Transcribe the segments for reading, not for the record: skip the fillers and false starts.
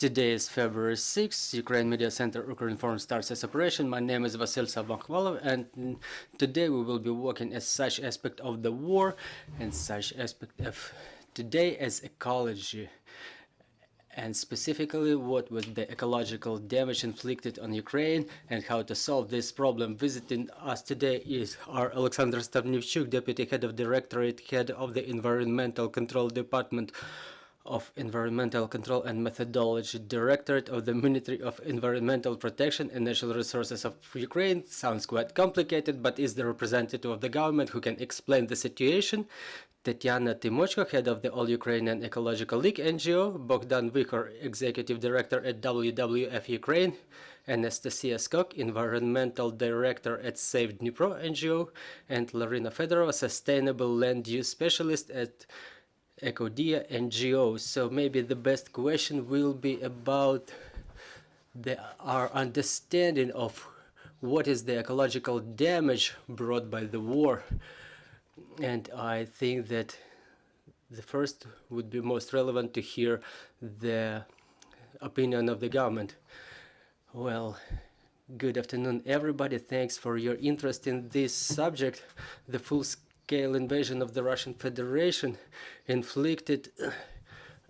Today is February 6th. Ukraine Media Center Ukraine Forum starts its operation. My name is Vasil Sabakhvalov, and today we will be working as such aspect of the war and such aspect of today as ecology, and specifically what was the ecological damage inflicted on Ukraine and how to solve this problem. Visiting us today is our Oleksandr Stavniichuk, Deputy Head of Directorate, Head of the Environmental Control Department of Environmental Control and Methodology, Directorate of the Ministry of Environmental Protection and Natural Resources of Ukraine. Sounds quite complicated, but is the representative of the government who can explain the situation. Tatiana, Tymochko, Head of the All-Ukrainian Ecological NGO, Bohdan, Vykhor, Executive Director at WWF-Ukraine, Anastasiia, Skok, Environmental Director at Save Dnipro NGO, and Lorina Fedorova, Sustainable Land Use Specialist at Ecodiya NGO. So maybe the best question will be about our understanding of what is the ecological damage brought by the war. And I think that the first would be most relevant to hear the opinion of the government. Well, good afternoon, everybody. Thanks for your interest in this subject. The full-scale invasion of the Russian Federation inflicted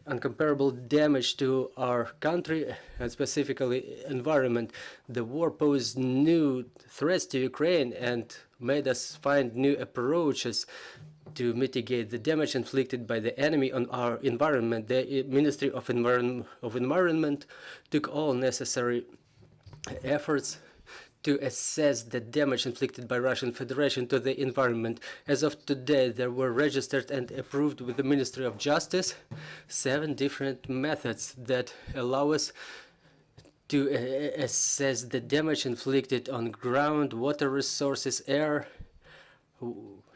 incomparable damage to our country and specifically environment. The war posed new threats to Ukraine and made us find new approaches to mitigate the damage inflicted by the enemy on our environment. The Ministry of Environment took all necessary efforts to assess the damage inflicted by Russian Federation to the environment. As of today, there were registered and approved with the Ministry of Justice 7 different methods that allow us to assess the damage inflicted on ground, water resources, air,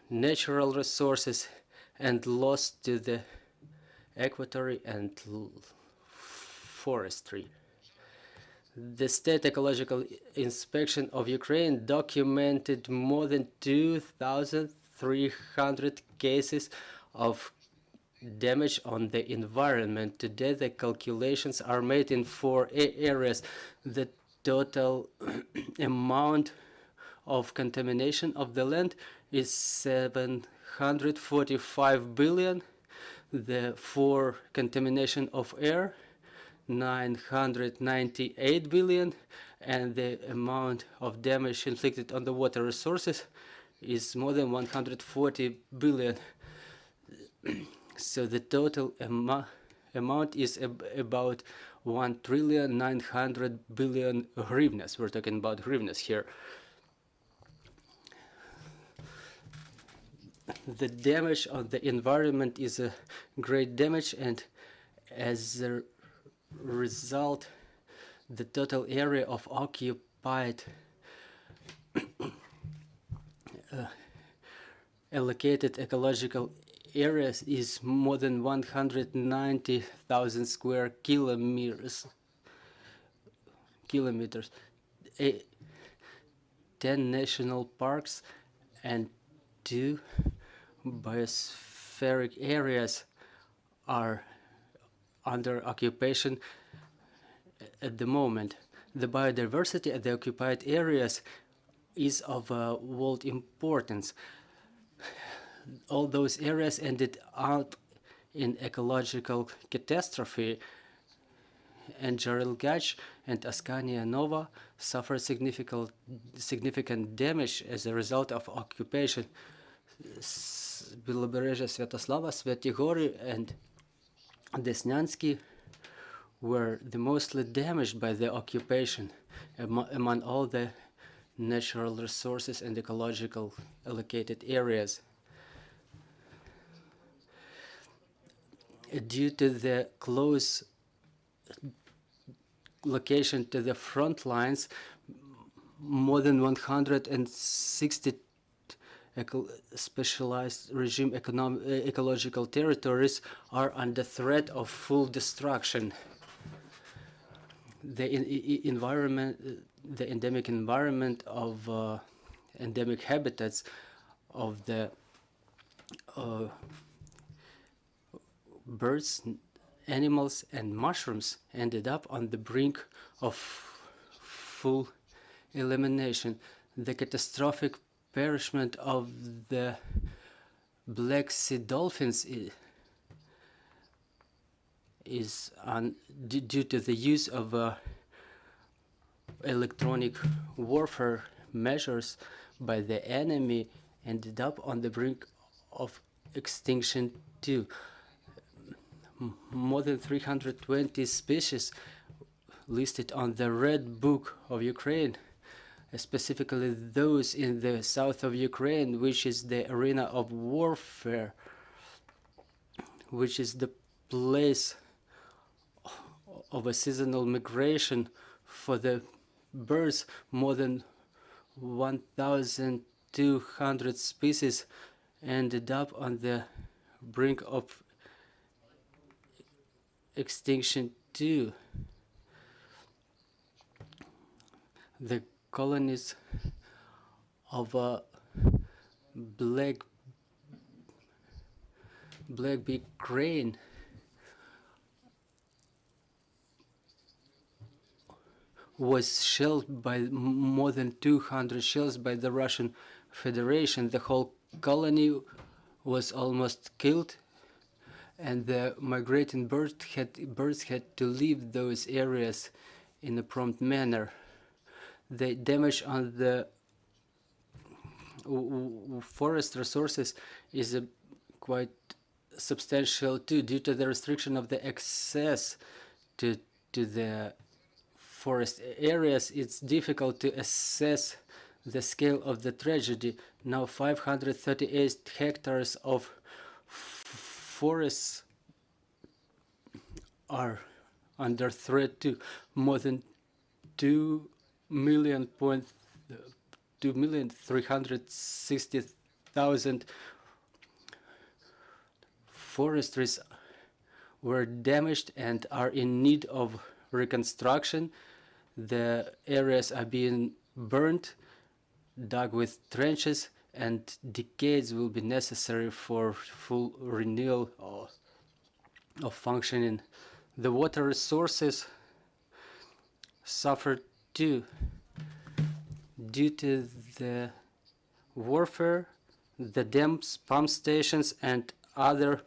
natural resources, and loss to the equatorial and forestry. The State Ecological Inspection of Ukraine documented more than 2,300 cases of damage on the environment. Today, the calculations are made in 4 areas. The total amount of contamination of the land is 745 billion. For contamination of air, 998 billion, and the amount of damage inflicted on the water resources is more than 140 billion. So the total amount is about 1,900 billion hryvnias. We're talking about hryvnias here. The damage on the environment is a great damage, and as a result, the total area of occupied allocated ecological areas is more than 190,000 square kilometers. 10 national parks and 2 biospheric areas are under occupation at the moment. The biodiversity at the occupied areas is of world importance. All those areas ended up in ecological catastrophe, and Jaril-Gach and Askania Nova suffered significant damage as a result of occupation. Biloberezhye, Sviatoslava, Sviatigori, and Desnyansky were the mostly damaged by the occupation among all the natural resources and ecological allocated areas. Due to the close location to the front lines, more than 160 specialized regime ecological territories are under threat of full destruction. The endemic environment of endemic habitats of the birds animals and mushrooms ended up on the brink of full elimination. The catastrophic perishment of the Black Sea dolphins is due to the use of electronic warfare measures by the enemy, ended up on the brink of extinction too. More than 320 species listed on the Red Book of Ukraine, specifically those in the south of Ukraine, which is the arena of warfare, which is the place of a seasonal migration for the birds. More than 1,200 species ended up on the brink of extinction too. The colonies of a black-beak crane was shelled by more than 200 shells by the Russian Federation. The whole colony was almost killed, and the migrating birds had to leave those areas in a prompt manner. The damage on the forest resources is quite substantial too, due to the restriction of the access to the forest areas. It's difficult to assess the scale of the tragedy. Now 538 hectares of forests are under threat too. More than 2,360,000 forest trees were damaged and are in need of reconstruction. The areas are being burned, dug with trenches, and decades will be necessary for full renewal of functioning. The water resources suffered too, due to the warfare. The dams, pump stations, and other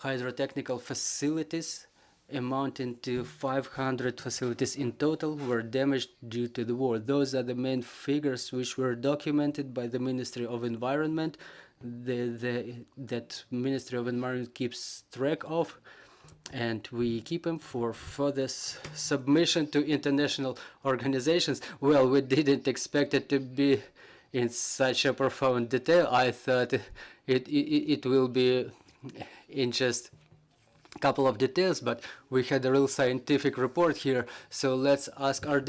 hydrotechnical facilities, amounting to 500 facilities in total, were damaged due to the war. Those are the main figures which were documented by the Ministry of Environment, that Ministry of Environment keeps track of, and we keep them for further submission to international organizations. Well, we didn't expect it to be in such a profound detail. I thought it will be in just a couple of details, but we had a real scientific report here. So let's ask our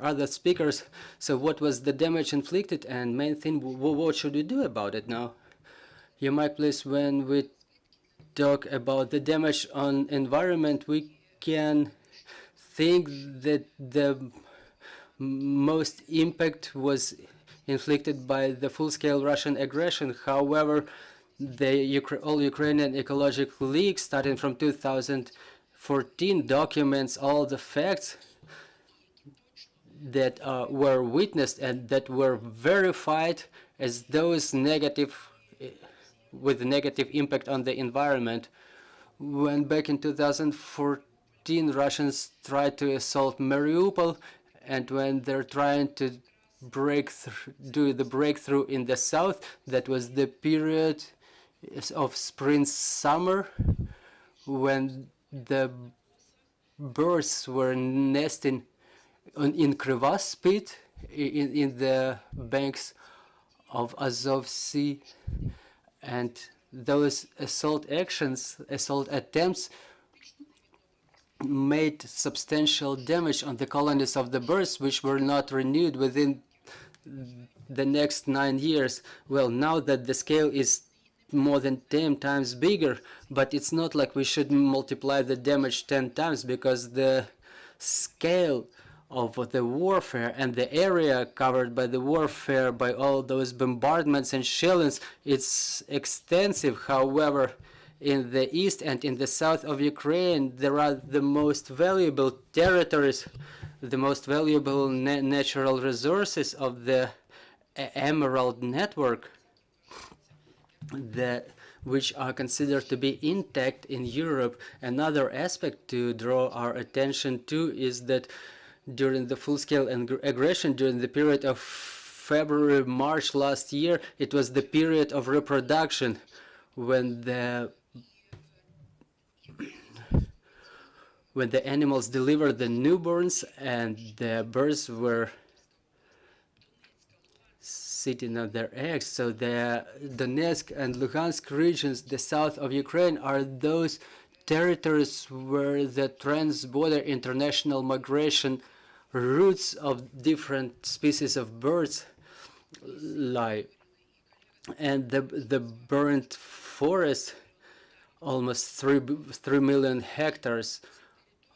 other speakers. So what was the damage inflicted, and main thing, what should we do about it now? You might please, when we talk about the damage on environment, we can think that the most impact was inflicted by the full-scale Russian aggression. However, the All-Ukrainian Ecological League, starting from 2014, documents all the facts that were witnessed and that were verified as those with negative impact on the environment. When back in 2014, Russians tried to assault Mariupol, and when they're trying to do the breakthrough in the south, that was the period of spring-summer, when the birds were nesting in crevasse pit in the banks of Azov Sea, and those assault attempts made substantial damage on the colonies of the birds, which were not renewed within the next 9 years. Well, now that the scale is more than 10 times bigger, but it's not like we should multiply the damage 10 times, because the scale of the warfare and the area covered by the warfare, by all those bombardments and shellings, it's extensive. However, in the east and in the south of Ukraine, there are the most valuable territories, the most valuable natural resources of the Emerald Network, which are considered to be intact in Europe. Another aspect to draw our attention to is that during the full-scale aggression, during the period of February-March last year, it was the period of reproduction when the animals delivered the newborns and the birds were sitting on their eggs. So the Donetsk and Luhansk regions, the south of Ukraine, are those territories where the trans-border international migration routes of different species of birds lie. And the burnt forest, almost 3 million hectares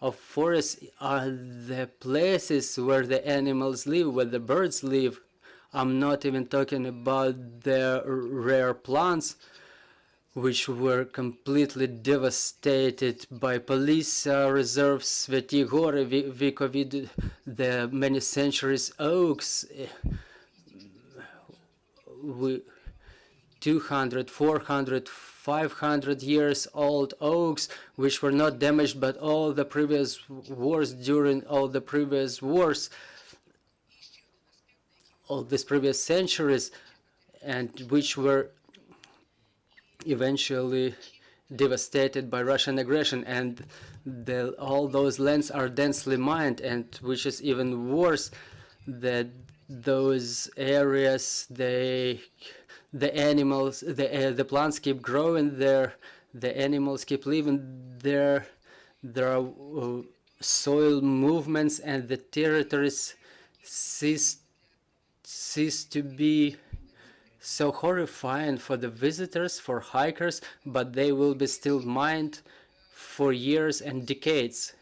of forest, are the places where the animals live, where the birds live. I'm not even talking about the rare plants, which were completely devastated by police reserves, Vykhor, the many centuries oaks, 200, 400, 500 years old oaks, which were not damaged by all the previous wars, during all the previous wars, all these previous centuries, and which were eventually devastated by Russian aggression. And all those lands are densely mined, and which is even worse, that those areas, the animals, the plants keep growing there, the animals keep living there, there are soil movements, and the territories cease to be so horrifying for the visitors, for hikers, but they will be still mined for years and decades.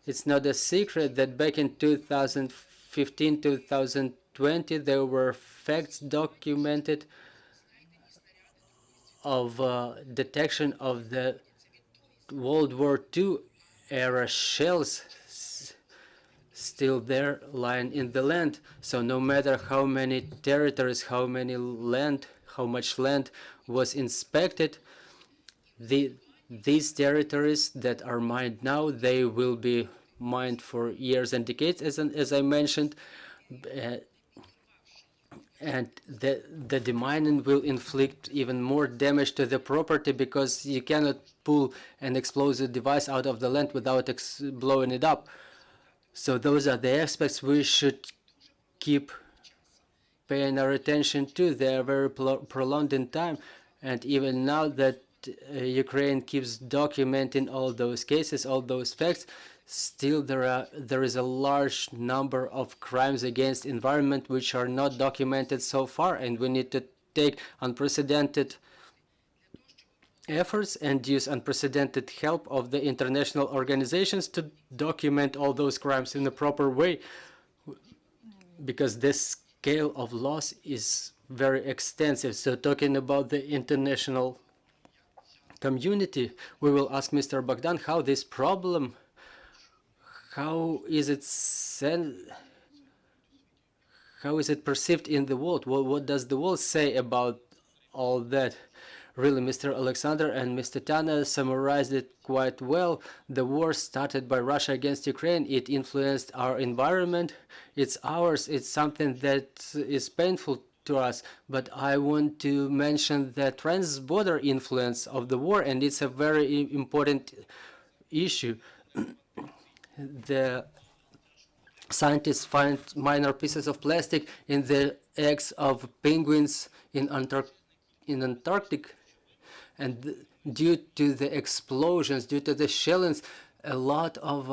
It's not a secret that back in 2015, 2020, there were facts documented of detection of the World War II era shells still there lying in the land. So no matter how many territories, how much land was inspected, these territories that are mined now, they will be mined for years and decades, as I mentioned. And the demining will inflict even more damage to the property, because you cannot pull an explosive device out of the land without blowing it up. So those are the aspects we should keep paying our attention to. They are very prolonged in time, and even now that Ukraine keeps documenting all those cases, all those facts, still there is a large number of crimes against environment which are not documented so far, and we need to take unprecedented efforts and use unprecedented help of the international organizations to document all those crimes in a proper way, because this scale of loss is very extensive. So talking about the international community, we will ask Mr. Bohdan how this problem, how is it perceived in the world? What does the world say about all that? Really, Mr. Oleksandr and Ms. Tatiana summarized it quite well. The war started by Russia against Ukraine. It influenced our environment. It's ours. It's something that is painful to us. But I want to mention the trans-border influence of the war, and it's a very important issue. The scientists find minor pieces of plastic in the eggs of penguins in Antarctic. And due to the explosions, due to the shellings, a lot of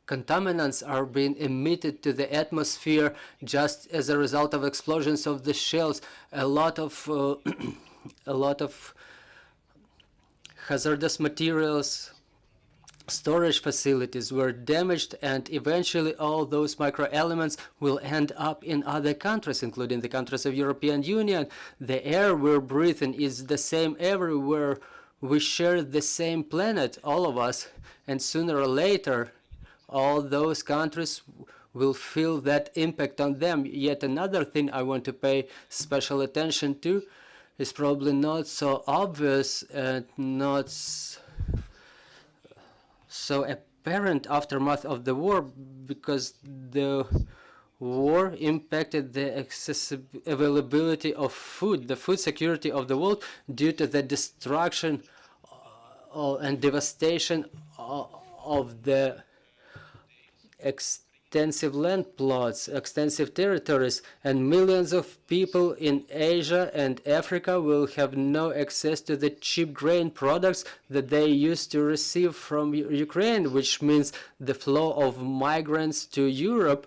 contaminants are being emitted to the atmosphere just as a result of explosions of the shells. A lot of hazardous materials, storage facilities were damaged, and eventually all those microelements will end up in other countries, including the countries of European Union. The air we're breathing is the same everywhere we share the same planet, all of us, and sooner or later, all those countries will feel that impact on them. Yet another thing I want to pay special attention to is probably not so obvious and not so apparent aftermath of the war, because the war impacted the availability of food, the food security of the world, due to the destruction and devastation of the extensive land plots, extensive territories, and millions of people in Asia and Africa will have no access to the cheap grain products that they used to receive from Ukraine, which means the flow of migrants to Europe,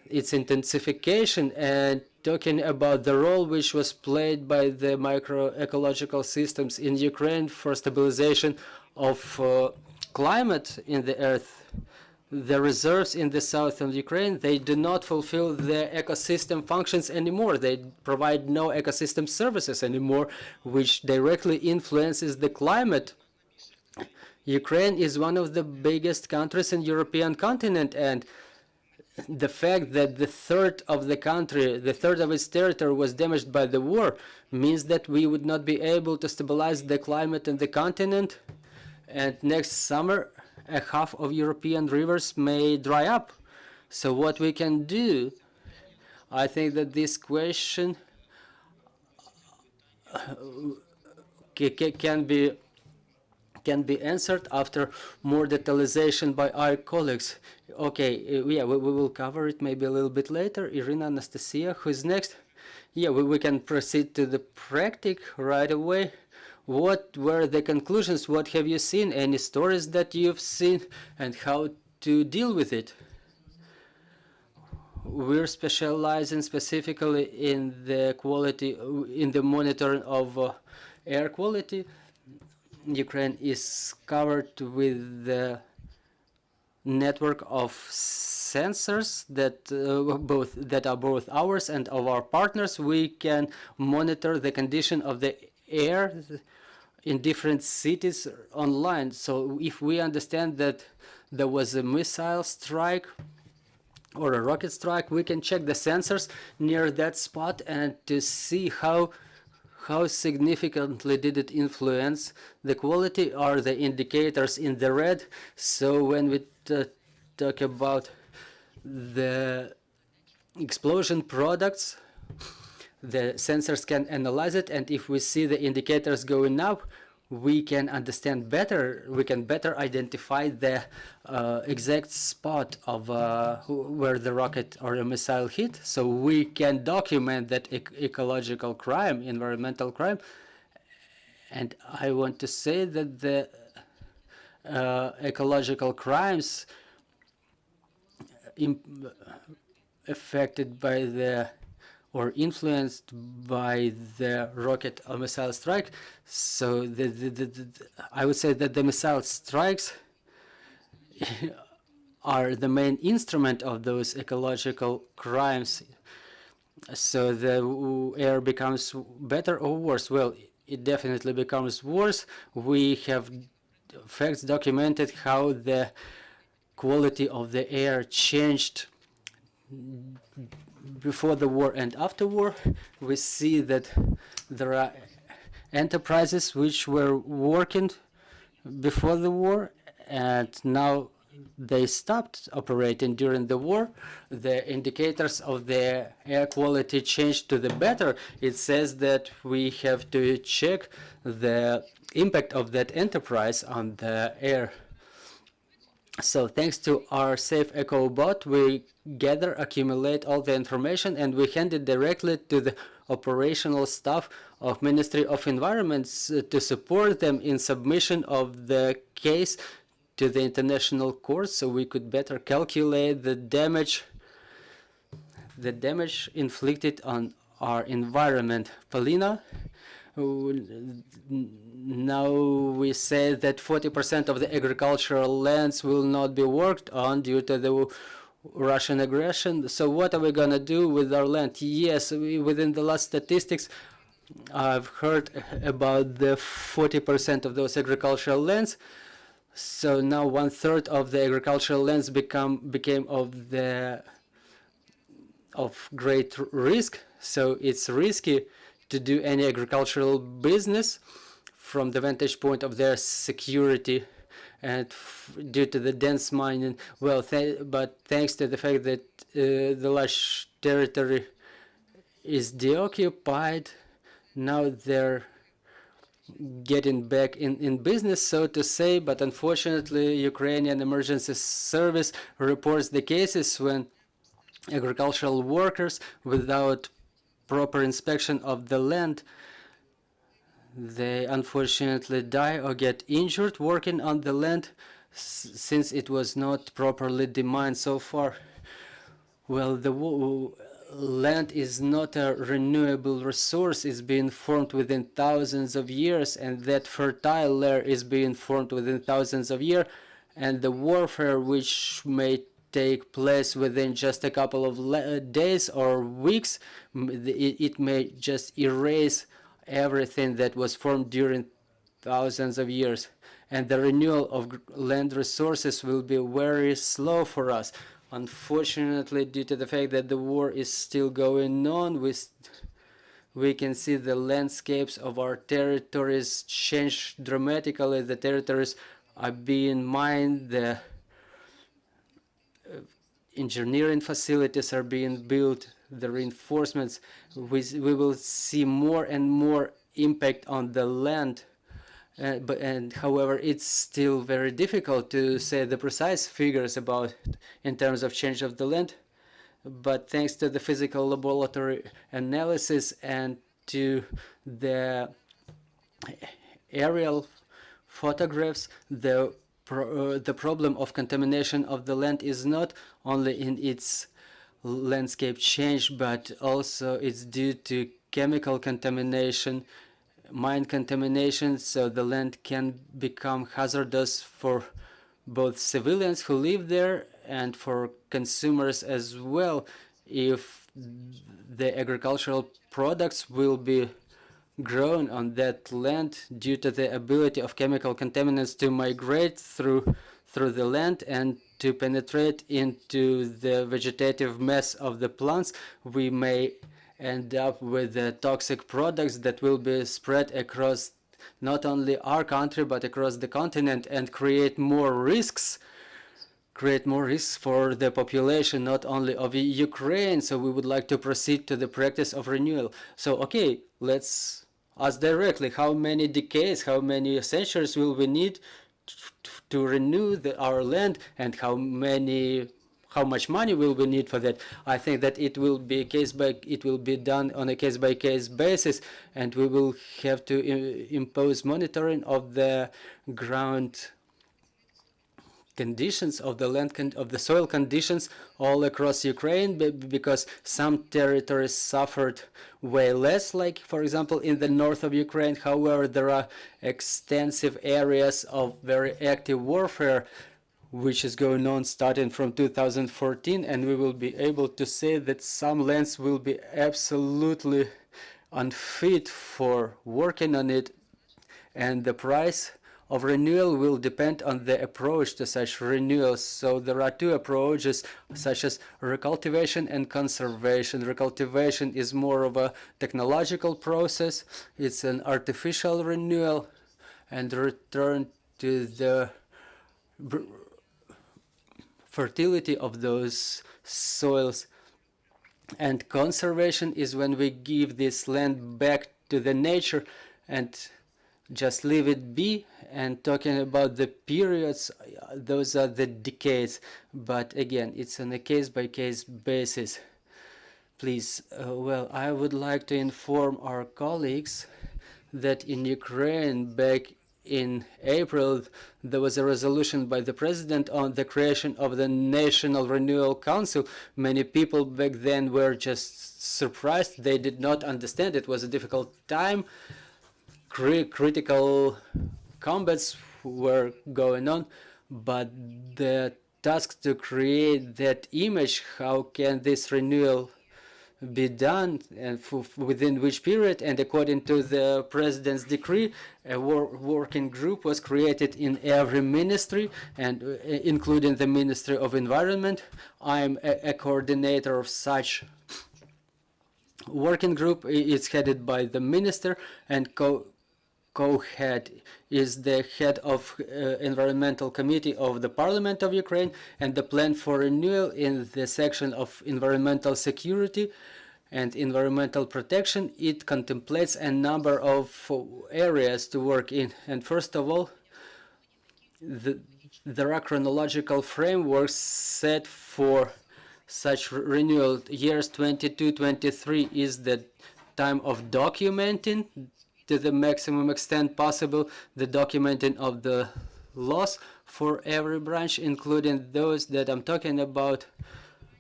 its intensification, and talking about the role which was played by the micro-ecological systems in Ukraine for stabilization of climate in the earth. The reserves in the south of Ukraine, they do not fulfill the ecosystem functions anymore. They provide no ecosystem services anymore, which directly influences the climate. Ukraine is one of the biggest countries in European continent, and the fact that the third of the country, the third of its territory was damaged by the war means that we would not be able to stabilize the climate in the continent, and next summer a half of European rivers may dry up. So what we can do, I think that this question can be answered after more detailization by our colleagues. Okay, yeah, we will cover it maybe a little bit later. Irina, Anastasiia, who's next? Yeah, we can proceed to the practice right away. What were the conclusions? What have you seen? Any stories that you've seen, and how to deal with it? We're specializing specifically in the quality, in the monitoring of air quality. Ukraine is covered with the network of sensors that are both ours and of our partners. We can monitor the condition of the air in different cities online. So if we understand that there was a missile strike or a rocket strike, we can check the sensors near that spot and to see how significantly did it influence the quality. Are the indicators in the red? So when we talk about the explosion products, the sensors can analyze it, and if we see the indicators going up, we can understand better, we can better identify the exact spot of where the rocket or a missile hit, so we can document that ecological crime, environmental crime. And I want to say that the ecological crimes affected by the or influenced by the rocket or missile strike. So I would say that the missile strikes are the main instrument of those ecological crimes. So the air becomes better or worse? Well, it definitely becomes worse. We have facts documented how the quality of the air changed before the war and after war. We see that there are enterprises which were working before the war and now they stopped operating during the war. The indicators of the air quality changed to the better. It says that we have to check the impact of that enterprise on the air. So thanks to our Safe Eco bot, we gather, accumulate all the information, and we hand it directly to the operational staff of Ministry of Environment to support them in submission of the case to the international courts, so we could better calculate the damage inflicted on our environment. Polina, now we say that 40% of the agricultural lands will not be worked on due to the Russian aggression. So what are we going to do with our land? Yes, within the last statistics, I've heard about the 40% of those agricultural lands. So now 1/3 of the agricultural lands became of great risk. So it's risky to do any agricultural business from the vantage point of their security, and due to the dense mining. Well, but thanks to the fact that the large territory is deoccupied, now they're getting back in business, so to say. But unfortunately, Ukrainian Emergency Service reports the cases when agricultural workers, without proper inspection of the land, they unfortunately die or get injured working on the land since it was not properly demined so far. Well, the land is not a renewable resource. It's being formed within thousands of years, and that fertile layer is being formed within thousands of years, and the warfare which may take place within just a couple of days or weeks, it may just erase everything that was formed during thousands of years, and the renewal of land resources will be very slow for us. Unfortunately, due to the fact that the war is still going on, we can see the landscapes of our territories change dramatically. The territories are being mined, the engineering facilities are being built, the reinforcements. We will see more and more impact on the land. However, it's still very difficult to say the precise figures about in terms of change of the land. But thanks to the physical laboratory analysis and to the aerial photographs, the problem of contamination of the land is not only in its landscape change, but also it's due to chemical contamination, mine contamination, so the land can become hazardous for both civilians who live there and for consumers as well, if the agricultural products will be grown on that land due to the ability of chemical contaminants to migrate through the land and to penetrate into the vegetative mass of the plants. We may end up with the toxic products that will be spread across not only our country but across the continent and create more risks for the population, not only of Ukraine. So we would like to proceed to the practice of renewal. So okay, let's ask directly, how many decades, how many centuries will we need to renew our land, and how much money will we need for that? I think that it will be done on a case-by-case basis, and we will have to impose monitoring of the ground conditions, of the land, of the soil conditions all across Ukraine, because some territories suffered way less, like for example in the north of Ukraine. However, there are extensive areas of very active warfare which is going on starting from 2014, and we will be able to say that some lands will be absolutely unfit for working on it, and the price of renewal will depend on the approach to such renewals. So there are two approaches, such as recultivation and conservation. Recultivation is more of a technological process. It's an artificial renewal and return to the fertility of those soils. And conservation is when we give this land back to the nature and just leave it be. And talking about the periods, those are the decades. But again, it's on a case-by-case basis. Please, well, I would like to inform our colleagues that in Ukraine, back in April, there was a resolution by the president on the creation of the National Renewal Council. Many people back then were just surprised. They did not understand. It was a difficult time. Critical combats were going on, but the task to create that image, how can this renewal be done and within which period. And according to the president's decree, a working group was created in every ministry, and including the Ministry of Environment. I'm a coordinator of such working group. It's headed by the minister, and co-head is the head of environmental committee of the Parliament of Ukraine, and the plan for renewal in the section of environmental security and environmental protection, it contemplates a number of areas to work in. And first of all, there are chronological frameworks set for such renewal. Years 22-23 is the time of documenting to the maximum extent possible the documenting of the laws for every branch, including those that I'm talking about,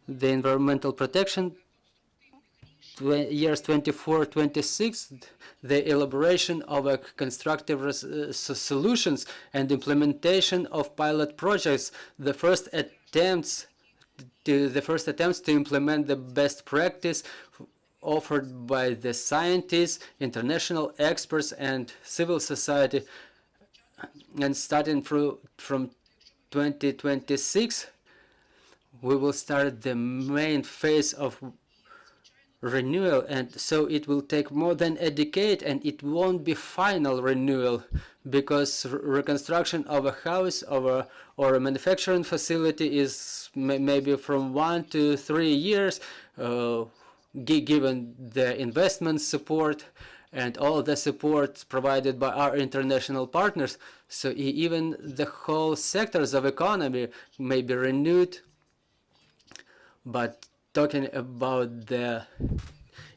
the environmental protection. Years 24-26, the elaboration of a constructive solutions and implementation of pilot projects, the first attempts to implement the best practice offered by the scientists, international experts, and civil society. And starting from 2026, we will start the main phase of renewal, and so it will take more than a decade, and it won't be final renewal, because reconstruction of a house or a manufacturing facility is maybe from 1 to 3 years, given the investment support and all the support provided by our international partners. So even the whole sectors of economy may be renewed. But talking about the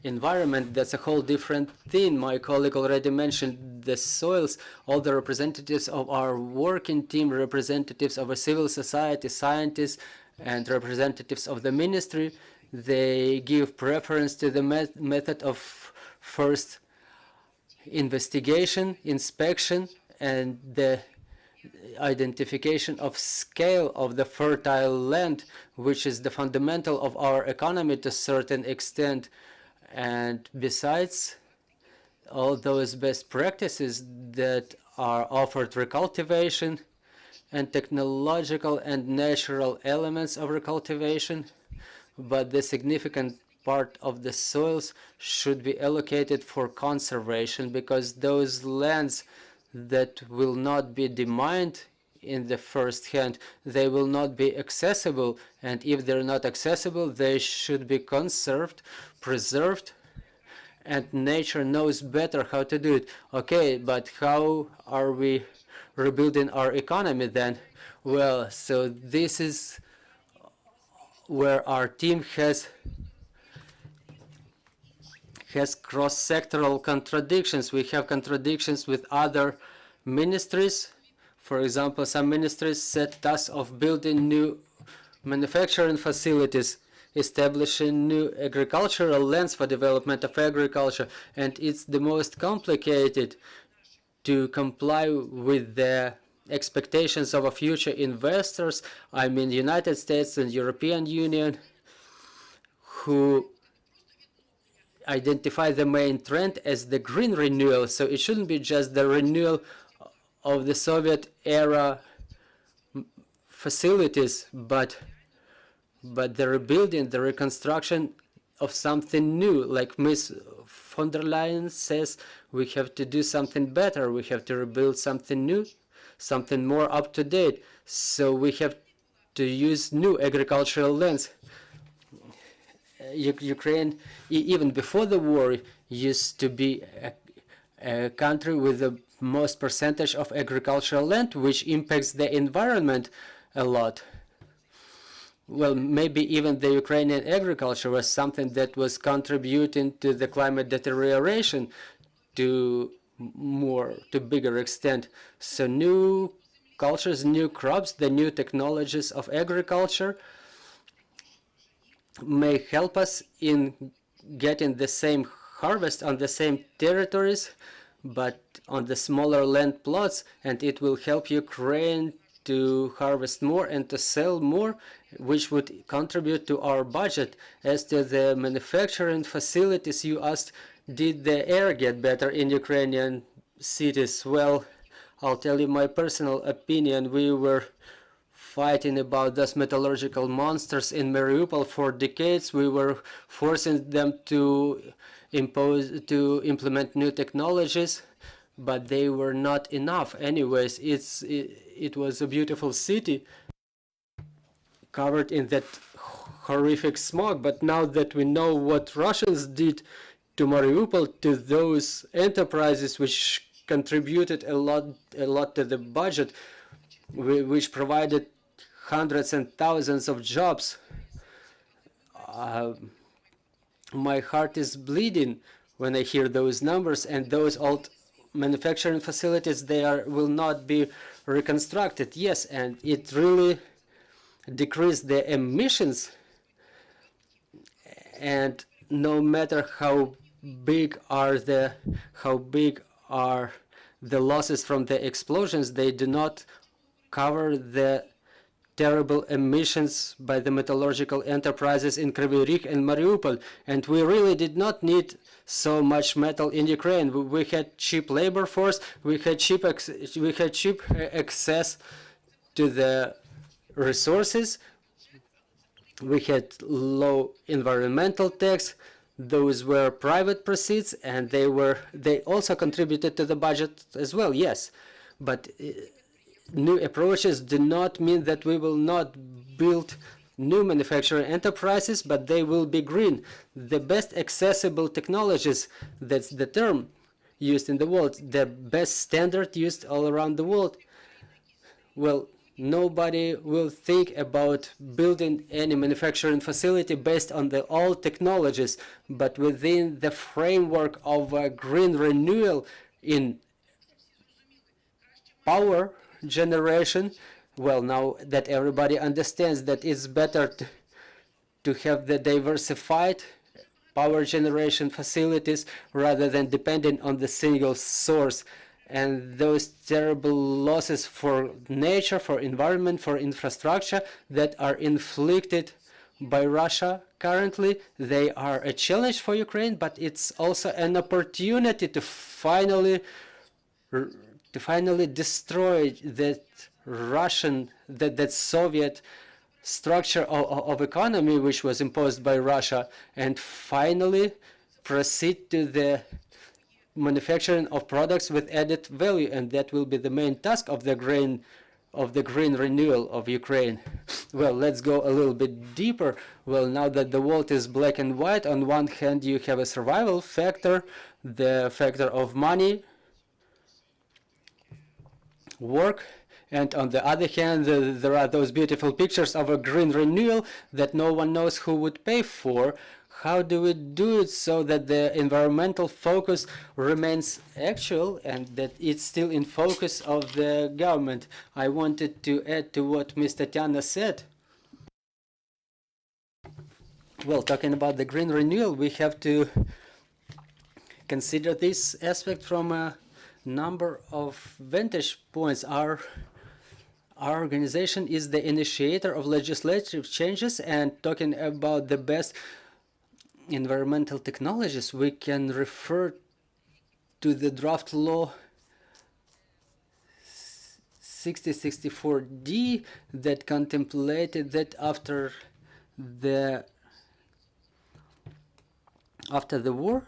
environment, that's a whole different thing. My colleague already mentioned the soils. All the representatives of our working team, representatives of a civil society, scientists, and representatives of the ministry, they give preference to the method of first investigation, inspection, and the identification of scale of the fertile land, which is the fundamental of our economy to a certain extent. And besides all those best practices that are offered, recultivation and technological and natural elements of recultivation, but the significant part of the soils should be allocated for conservation, because those lands that will not be demined in the first hand, they will not be accessible, and if they're not accessible, they should be conserved, preserved, and nature knows better how to do it. Okay, but how are we rebuilding our economy then? Well, so this is where our team has cross-sectoral contradictions. We have contradictions with other ministries. For example, some ministries set task of building new manufacturing facilities, establishing new agricultural lands for development of agriculture, and it's the most complicated to comply with the expectations of a future investors, I mean United States and European Union, who identify the main trend as the green renewal. So it shouldn't be just the renewal of the Soviet era facilities, but the rebuilding, the reconstruction of something new. Like Ms. von der Leyen says, we have to do something better. We have to rebuild something new, something more up to date. So we have to use new agricultural lands. Ukraine, even before the war, used to be a country with the most percentage of agricultural land, which impacts the environment a lot. Well, maybe even the Ukrainian agriculture was something that was contributing to the climate deterioration to bigger extent. So new cultures, new crops, the new technologies of agriculture may help us in getting the same harvest on the same territories, but on the smaller land plots, and it will help Ukraine to harvest more and to sell more, which would contribute to our budget. As to the manufacturing facilities, you asked, did the air get better in Ukrainian cities? Well, I'll tell you my personal opinion. We were fighting about those metallurgical monsters in Mariupol for decades. We were forcing them to implement new technologies, but they were not enough. Anyways, it was a beautiful city covered in that horrific smog. But now that we know what Russians did to Mariupol, to those enterprises which contributed a lot to the budget, which provided hundreds and thousands of jobs, my heart is bleeding when I hear those numbers. And those old manufacturing facilities, will not be reconstructed. Yes, and it really decreased the emissions. And no matter how big are the losses from the explosions, they do not cover the terrible emissions by the metallurgical enterprises in Kryvyi Rih and Mariupol. And we really did not need so much metal in Ukraine. We had cheap labor force, we had cheap access to the resources, we had low environmental tax. Those were private proceeds, and they also contributed to the budget as well. Yes, but new approaches do not mean that we will not build new manufacturing enterprises, but they will be green. The best accessible technologies, that's the term used in the world, the best standard used all around the world. Well, nobody will think about building any manufacturing facility based on the old technologies, but within the framework of a green renewal in power generation. Well, now that everybody understands that it's better to have the diversified power generation facilities rather than depending on the single source. And those terrible losses for nature, for environment, for infrastructure that are inflicted by Russia currently, they are a challenge for Ukraine, but it's also an opportunity to finally destroy that that Soviet structure of economy which was imposed by Russia, and finally proceed to the manufacturing of products with added value. And that will be the main task of the green renewal of Ukraine. Well, let's go a little bit deeper. Well, now that the world is black and white, on one hand you have a survival factor, the factor of money, work, and on the other hand there are those beautiful pictures of a green renewal that no one knows who would pay for. How do we do it so that the environmental focus remains actual and that it's still in focus of the government? I wanted to add to what Ms. Tatiana said. Well, talking about the green renewal, we have to consider this aspect from a number of vantage points. Our organization is the initiator of legislative changes, and talking about the best environmental technologies, we can refer to the draft law 6064D that contemplated that after the war,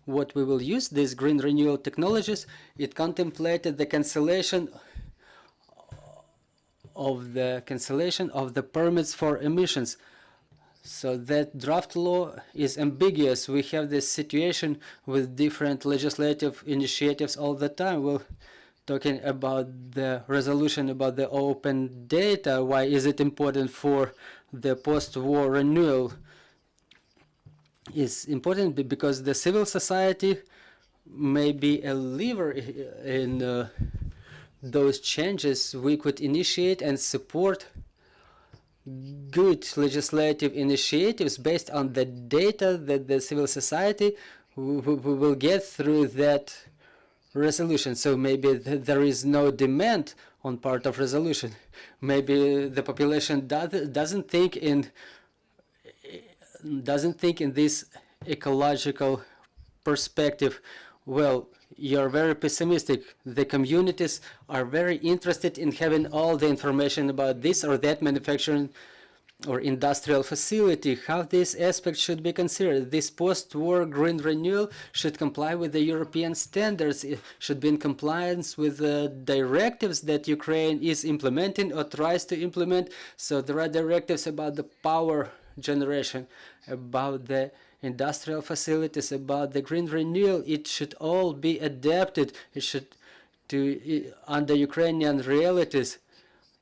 what we will use, these green renewal technologies. It contemplated the cancellation of the permits for emissions. So that draft law is ambiguous. We have this situation with different legislative initiatives all the time. We're talking about the resolution about the open data. Why is it important for the post-war renewal? It's important because the civil society may be a lever in those changes. We could initiate and support good legislative initiatives based on the data that the civil society will get through that resolution. So maybe there is no demand on part of resolution. Maybe the population doesn't think in this ecological perspective. Well, you're very pessimistic. The communities are very interested in having all the information about this or that manufacturing or industrial facility, how this aspect should be considered. This post-war green renewal should comply with the European standards. It should be in compliance with the directives that Ukraine is implementing or tries to implement. So there are directives about the power generation, about the industrial facilities, about the green renewal. It should all be adapted. It should to under Ukrainian realities.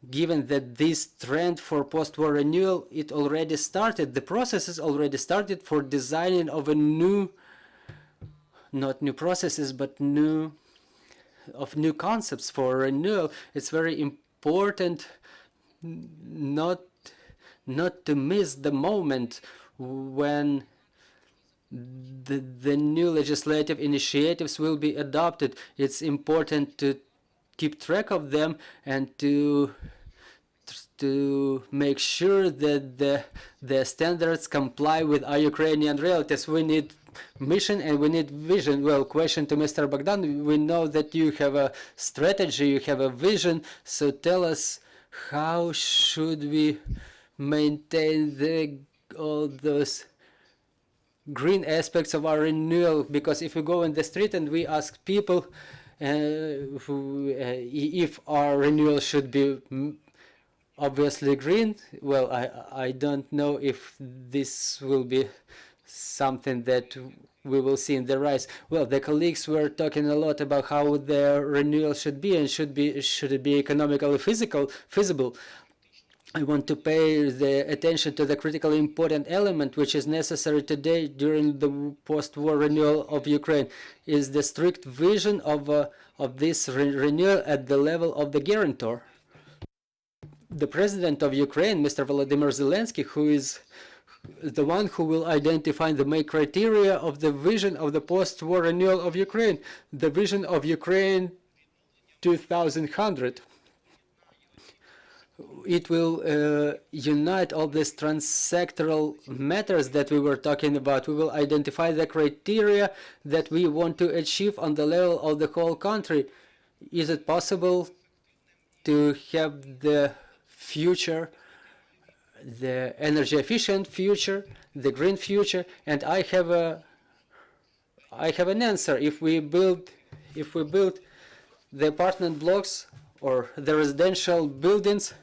Given that this trend for post-war renewal, it already started, the process is already started for designing of a new, not new processes, but new concepts for renewal. It's very important not to miss the moment when the new legislative initiatives will be adopted. It's important to keep track of them and to make sure that the standards comply with our Ukrainian realities. We need mission and we need vision. Well, question to Mr. Bohdan. We know that you have a strategy, you have a vision. So tell us, how should we maintain all those green aspects of our renewal? Because if we go in the street and we ask people if our renewal should be obviously green, well, I don't know if this will be something that we will see in the rise. Well, the colleagues were talking a lot about how the renewal should be and should it be economically feasible. I want to pay the attention to the critically important element which is necessary today during the post-war renewal of Ukraine, is the strict vision of this renewal at the level of the guarantor. The president of Ukraine, Mr. Volodymyr Zelensky, who is the one who will identify the main criteria of the vision of the post-war renewal of Ukraine, the vision of Ukraine 2100. It will unite all these transsectoral matters that we were talking about. We will identify the criteria that we want to achieve on the level of the whole country. Is it possible to have the future, the energy efficient future, the green future? And I have an answer. If we build the apartment blocks or the residential buildings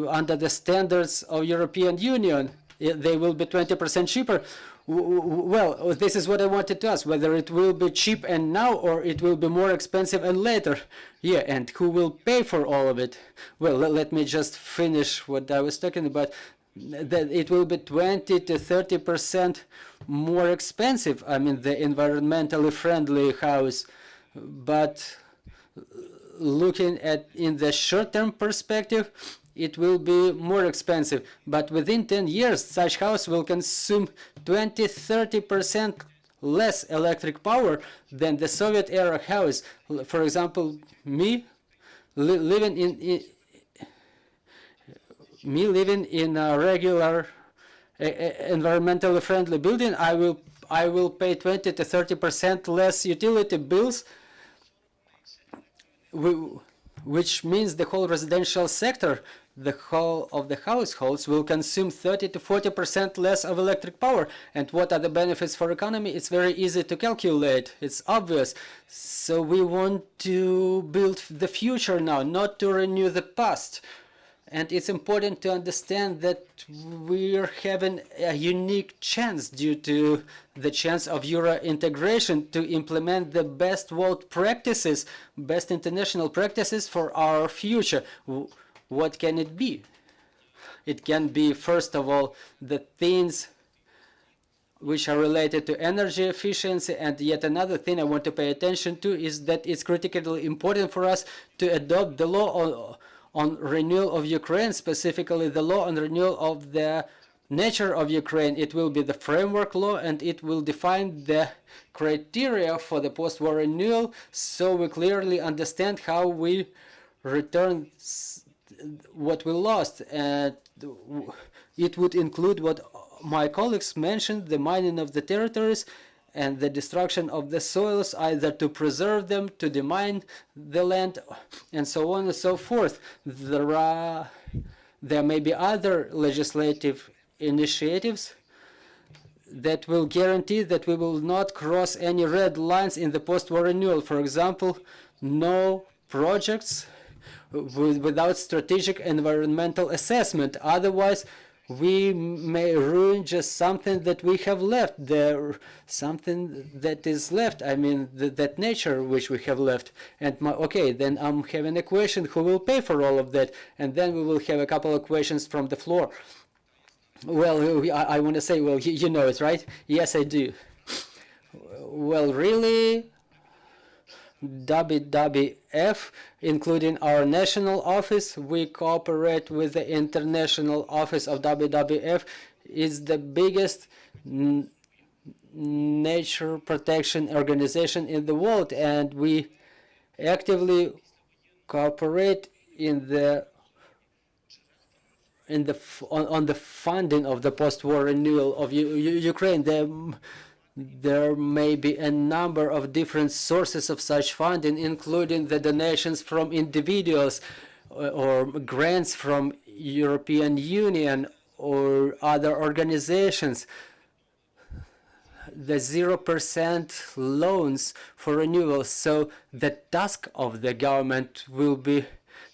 under the standards of European Union, they will be 20% cheaper. Well, this is what I wanted to ask, whether it will be cheap and now or it will be more expensive and later. Yeah, and who will pay for all of it? Well, let me just finish what I was talking about. That it will be 20 to 30% more expensive. I mean, the environmentally friendly house, but looking at in the short-term perspective, it will be more expensive. But within 10 years, such house will consume 20–30% less electric power than the Soviet-era house. For example, me living in a regular environmentally friendly building, I will pay 20 to 30% less utility bills, which means the whole residential sector, the whole of the households, will consume 30 to 40% less of electric power. And what are the benefits for economy? It's very easy to calculate. It's obvious. So we want to build the future now, not to renew the past. And it's important to understand that we're having a unique chance due to the chance of Euro integration to implement the best world practices, best international practices for our future. What can it be? It can be, first of all, the things which are related to energy efficiency. And yet another thing I want to pay attention to is that it's critically important for us to adopt the law on renewal of Ukraine, specifically the law on renewal of the nature of Ukraine. It will be the framework law and it will define the criteria for the post-war renewal, so we clearly understand how we return what we lost, and it would include what my colleagues mentioned, the mining of the territories and the destruction of the soils, either to preserve them, to demine the land, and so on and so forth. There may be other legislative initiatives that will guarantee that we will not cross any red lines in the post-war renewal. For example, no projects without strategic environmental assessment. Otherwise, we may ruin just something that we have left, something that is left, I mean, that nature which we have left. And okay, then I'm having a question, who will pay for all of that? And then we will have a couple of questions from the floor. Well, I want to say, well, you know it, right? Yes, I do. Well, really? WWF, including our national office, we cooperate with the international office of WWF. It's the biggest nature protection organization in the world, and we actively cooperate on the funding of the post-war renewal of Ukraine. There may be a number of different sources of such funding, including the donations from individuals or grants from European Union or other organizations. The 0% loans for renewal. So the task of the government will be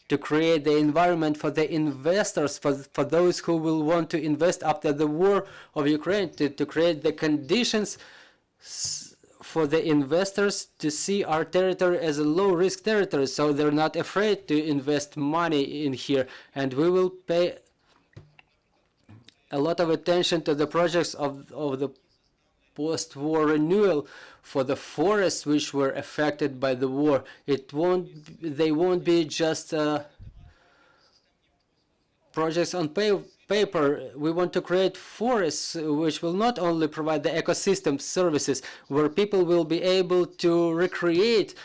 to create the environment for the investors, for those who will want to invest after the war of Ukraine, to create the conditions for the investors to see our territory as a low-risk territory, so they're not afraid to invest money in here. And we will pay a lot of attention to the projects of the post-war renewal for the forests which were affected by the war. They won't be just projects on paper. We want to create forests which will not only provide the ecosystem services, where people will be able to recreate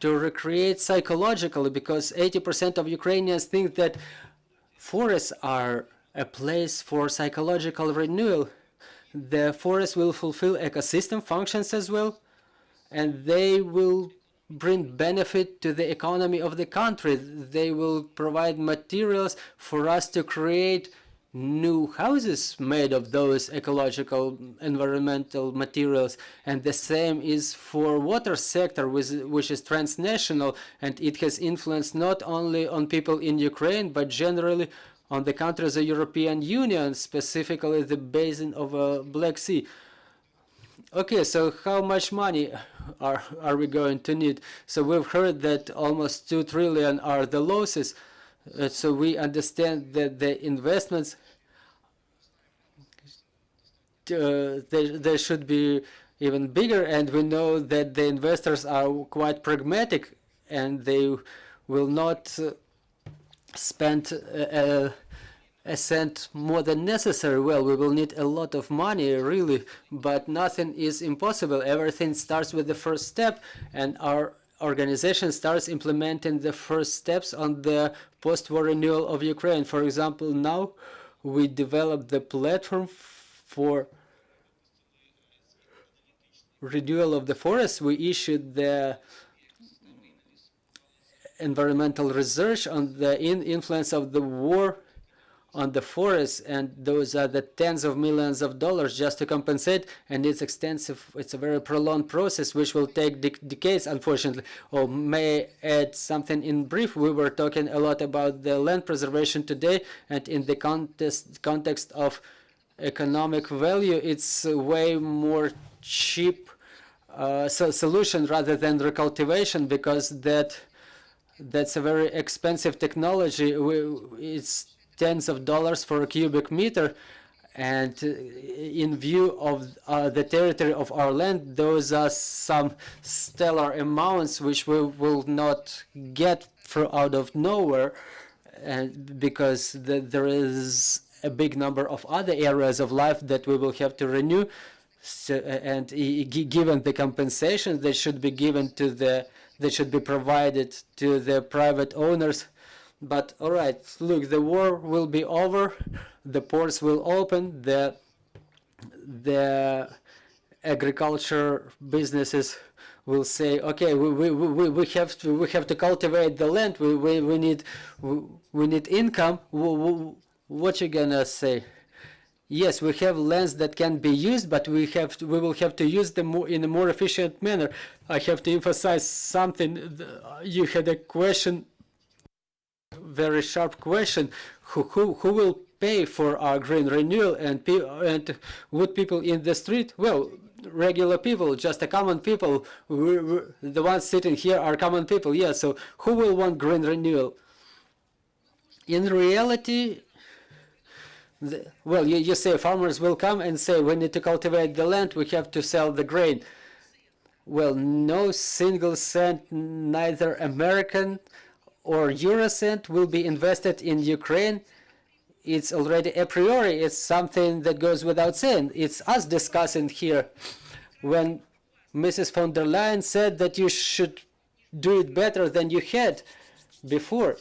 psychologically, because 80% of Ukrainians think that forests are a place for psychological renewal. The forest will fulfill ecosystem functions as well, and they will bring benefit to the economy of the country. They will provide materials for us to create new houses made of those ecological environmental materials. And the same is for water sector, which is transnational, and it has influence not only on people in Ukraine, but generally on the countries of the European Union, specifically the basin of Black Sea. Okay, so how much money are we going to need? So we've heard that almost 2 trillion are the losses. So we understand that the investments, they should be even bigger, and we know that the investors are quite pragmatic, and they will not spend a cent more than necessary. Well, we will need a lot of money, really, but nothing is impossible. Everything starts with the first step, and our organization starts implementing the first steps on the post-war renewal of Ukraine. For example, now we developed the platform for renewal of the forest. We issued the environmental research on the influence of the war on the forests, and those are the tens of millions of dollars just to compensate, and it's extensive. It's a very prolonged process which will take decades, unfortunately. Or may I add something in brief? We were talking a lot about the land preservation today, and in the context of economic value, it's a way more cheap solution rather than recultivation, because that's a very expensive technology. It's tens of dollars for a cubic meter, and in view of the territory of our land, those are some stellar amounts which we will not get out of nowhere, and because there is a big number of other areas of life that we will have to renew. So, and given the compensation that should be given to the that should be provided to the private owners. But all right, look, the war will be over, the ports will open, the agriculture businesses will say, okay, we have to cultivate the land, we need income. What you gonna say? Yes, we have lands that can be used, but we will have to use them in a more efficient manner. I have to emphasize something. You had a question, very sharp question. Who will pay for our green renewal, and would people in the street? Well, regular people, just a common people. The ones sitting here are common people. Yeah, so who will want green renewal? In reality, well, you say farmers will come and say we need to cultivate the land, we have to sell the grain. Well, no single cent, neither American or Euro cent, will be invested in Ukraine. It's already a priori, it's something that goes without saying. It's us discussing here. When Mrs. von der Leyen said that you should do it better than you had before,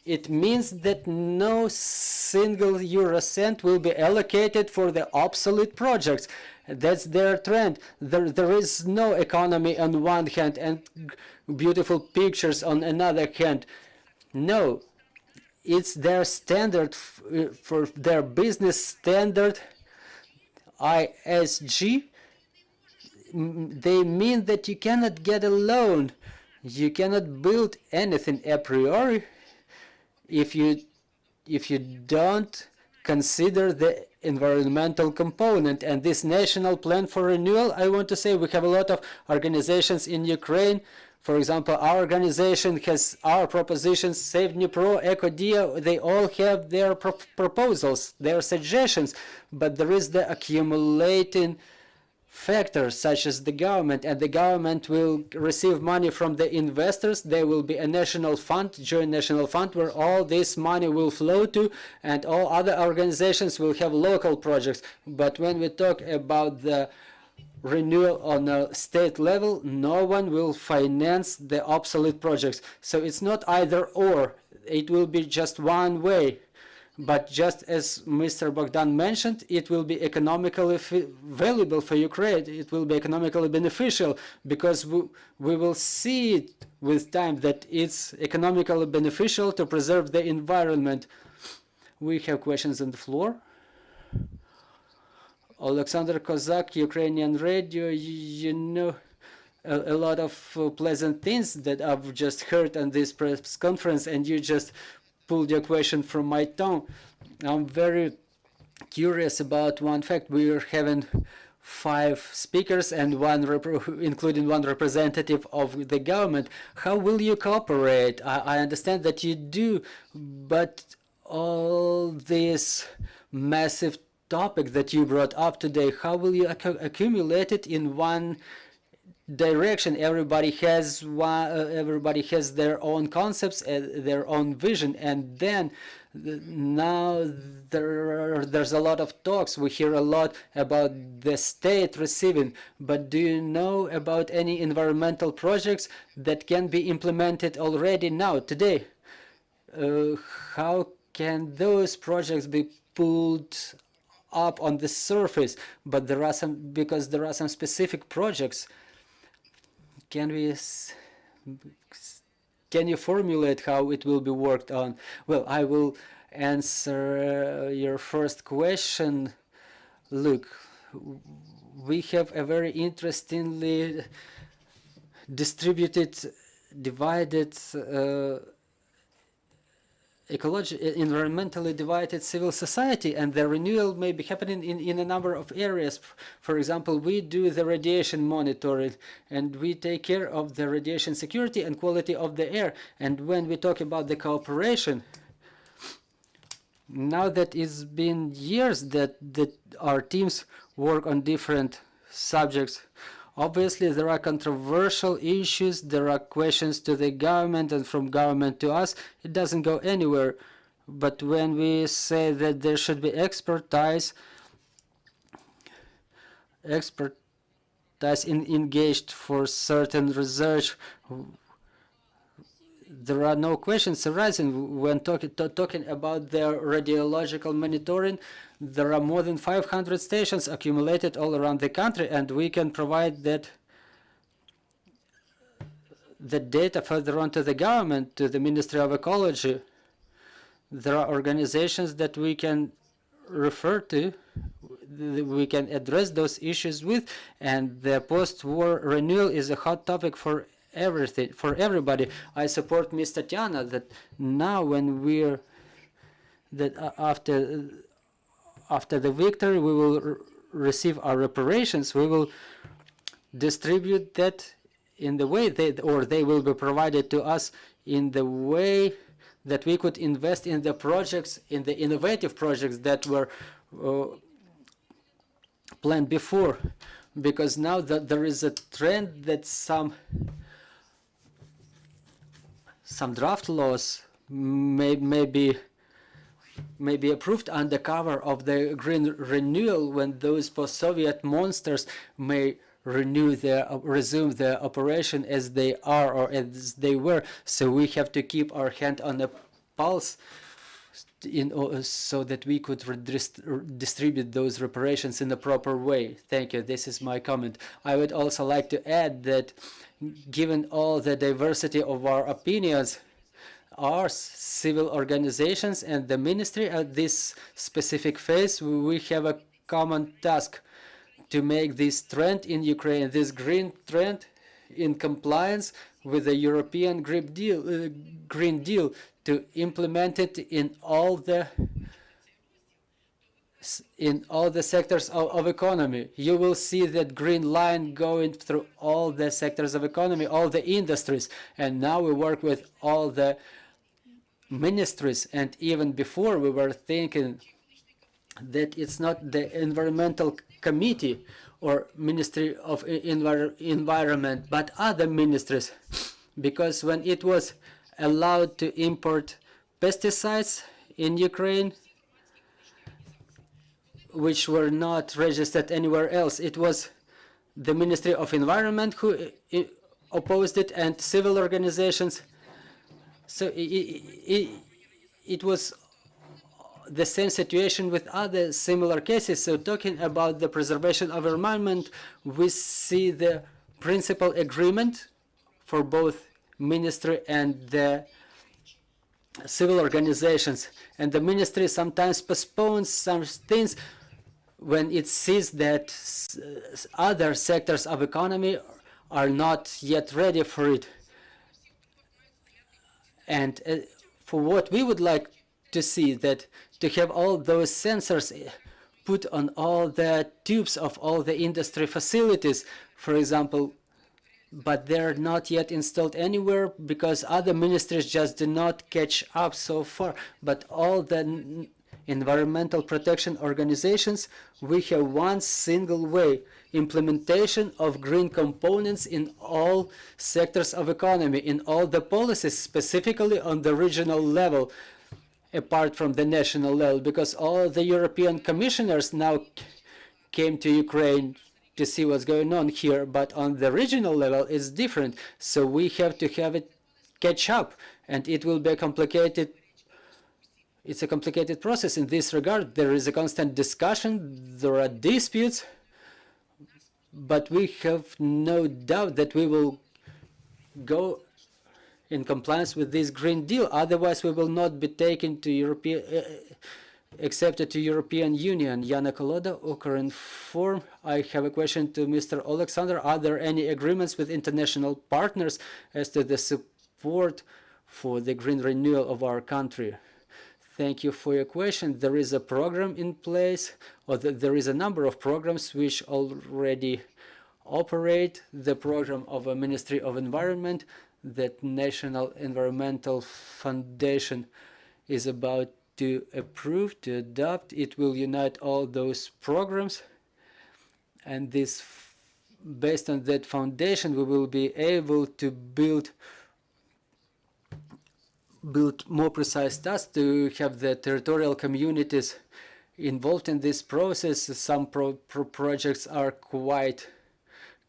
it means that no single Euro cent will be allocated for the obsolete projects. That's their trend. There is no economy on one hand and beautiful pictures on another hand. No, it's their standard for their business standard, ISG. They mean that you cannot get a loan. You cannot build anything a priori if you don't consider the environmental component. And this national plan for renewal, I want to say we have a lot of organizations in Ukraine. For example, our organization has our propositions, Save Dnipro, Ecodiya, they all have their proposals, their suggestions, but there is the accumulating factors such as the government, and the government will receive money from the investors. There will be a national fund, joint national fund, where all this money will flow to, and all other organizations will have local projects. But when we talk about the renewal on a state level, no one will finance the obsolete projects. So it's not either or, it will be just one way. But just as Mr. Bohdan mentioned, it will be economically valuable for Ukraine. It will be economically beneficial, because we will see it with time that it's economically beneficial to preserve the environment. We have questions on the floor. Oleksandr Kozak, Ukrainian radio, you know a lot of pleasant things that I've just heard on this press conference, and you just pulled your question from my tongue. I'm very curious about one fact. We are having 5 speakers and including one representative of the government. How will you cooperate? I understand that you do, but all this massive topic that you brought up today, how will you accumulate it in one direction? Everybody has their own concepts, their own vision, and then now there's a lot of talks. We hear a lot about the state receiving, but do you know about any environmental projects that can be implemented already now today? How can those projects be pulled up on the surface? But there are some specific projects. Can you formulate how it will be worked on? Well, I will answer your first question. Look, we have a very interestingly divided environmentally divided civil society, and the renewal may be happening in a number of areas. For example, we do the radiation monitoring, and we take care of the radiation security and quality of the air. And when we talk about the cooperation, now that it's been years that our teams work on different subjects, obviously, there are controversial issues, there are questions to the government, and from government to us, it doesn't go anywhere. But when we say that there should be expertise engaged for certain research, there are no questions arising when talking about the radiological monitoring. There are more than 500 stations accumulated all around the country, and we can provide that the data further on to the government, to the Ministry of Ecology. There are organizations that we can refer to, we can address those issues with, and the post-war renewal is a hot topic for everybody. I support Ms. Tatiana that now when we're after the victory we will receive our reparations, we will distribute that in the way they will be provided to us in the way that we could invest in the projects, in the innovative projects that were planned before, because now that there is a trend that some draft laws may be approved under cover of the green renewal, when those post-Soviet monsters may resume their operation as they are or as they were. So we have to keep our hand on the pulse so that we could distribute those reparations in the proper way. Thank you. This is my comment. I would also like to add that given all the diversity of our opinions, our civil organizations and the ministry at this specific phase, we have a common task to make this trend in Ukraine, this green trend, in compliance with the European Green Deal, to implement it in all the sectors of economy. You will see that green line going through all the sectors of economy, all the industries, and now we work with all the ministries. And even before, we were thinking that it's not the environmental committee or Ministry of Environment, but other ministries, because when it was allowed to import pesticides in Ukraine, which were not registered anywhere else, it was the Ministry of Environment who opposed it, and civil organizations. So it was the same situation with other similar cases. So talking about the preservation of environment, we see the principal agreement for both ministry and the civil organizations, and the ministry sometimes postpones some things when it sees that other sectors of economy are not yet ready for it. And for what we would like to see, that to have all those sensors put on all the tubes of all the industry facilities, for example, but they're not yet installed anywhere because other ministries just do not catch up so far. But all the environmental protection organizations, we have one single way: implementation of green components in all sectors of economy, in all the policies, specifically on the regional level, apart from the national level, because all the European commissioners now came to Ukraine to see what's going on here, but on the regional level it's different. So we have to have it catch up, and it will be a complicated process in this regard. There is a constant discussion, there are disputes, but we have no doubt that we will go in compliance with this Green Deal. Otherwise, we will not be taken to accepted to European Union. Yana Koloda, Ukraine Forum. I have a question to Mr. Oleksandr. Are there any agreements with international partners as to the support for the green renewal of our country? Thank you for your question. There is a program in place, or there is a number of programs which already operate. The program of a Ministry of Environment that National Environmental Foundation is about to approve, to adopt. It will unite all those programs, and this, based on that foundation, we will be able to build more precise tasks, to have the territorial communities involved in this process. Some projects are quite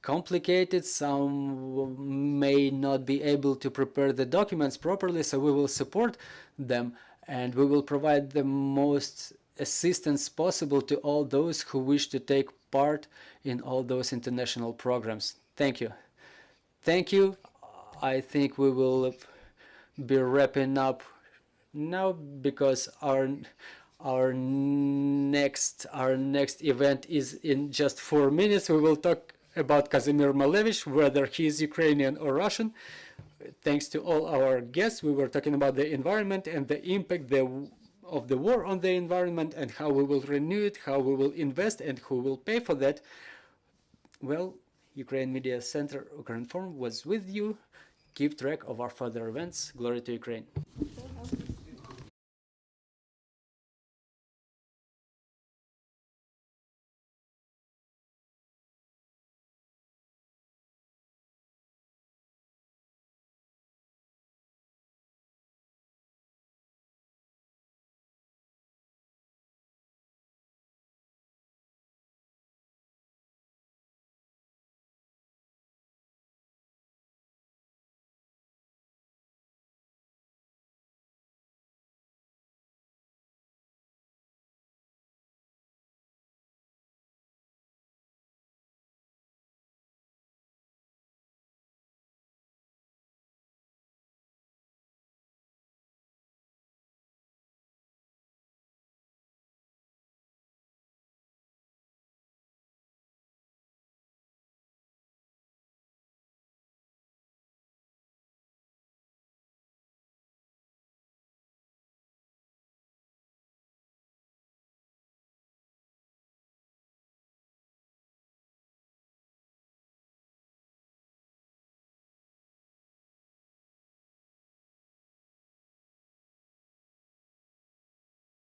complicated, some may not be able to prepare the documents properly, so we will support them and we will provide the most assistance possible to all those who wish to take part in all those international programs. Thank you. Thank you. I think we will be wrapping up now because our next event is in just 4 minutes. We will talk about Kazimir Malevich, whether he is Ukrainian or Russian. Thanks to all our guests, we were talking about the environment and the impact of the war on the environment and how we will renew it, how we will invest, and who will pay for that. Well, Ukraine Media Center Ukraine Forum was with you. Keep track of our further events. Glory to Ukraine.